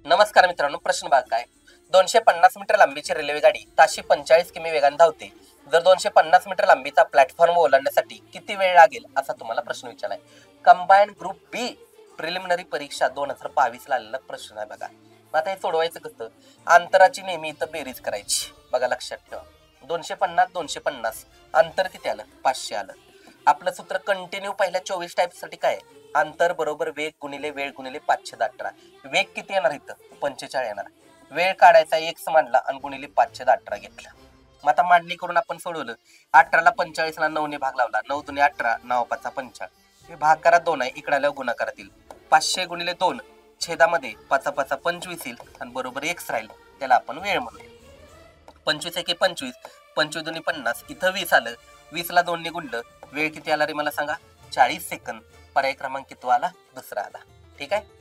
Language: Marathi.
नमस्कार मित्रांनो, प्रश्न भाग काय 250 मीटर लांबीची रेल्वे गाडी ताशी 45 किमी वेगाने धावते. जर 250 मीटर लांबीचा प्लॅटफॉर्म ओलांडण्यासाठी किती वेळ लागेल असा तुम्हाला प्रश्न विचारलाय. कंबाईन ग्रुप बी प्रिलिमिनरी परीक्षा 2022 ला आलेला प्रश्न आहे बघा. मग आता हे सोडवायचं कसं, अंतराची नेहमी इथं बेरीज करायची बघा, लक्षात ठेवा. 250 अंतर किती आलं, 500 आलं. आपलं सूत्र कंटिन्यू पहिल्या 24 टाईप साठी काय, अंतर बरोबर वेग गुणिले वेळ गुणिले 518. वेग किती येणार इथं, 45 येणार. वेळ काढायचा x मांडला आणि गुणिले 518 घेतला. मग आता मांडणी करून आपण सोडवलं. 18ला 45 ला 9 ने भाग लावला, 9 दुने 18, 9 5 45. हे भाग करा 2 आहे, इकडे आल्यावर गुणाकारातील 500 गुणिले 2 छेदामध्ये 5 5 25 येईल आणि बरोबर x राहील, त्याला आपण वेळ म्हणूया. 25 1 25, 25 दुनी 50, इथं 20 आलं. 20 ला 2 ने गुणलं, वेळ किती आला रे मला सांगा, 40 सेकंद. पर्याय क्रमांक किती आला, दुसरा आला. ठीक आहे.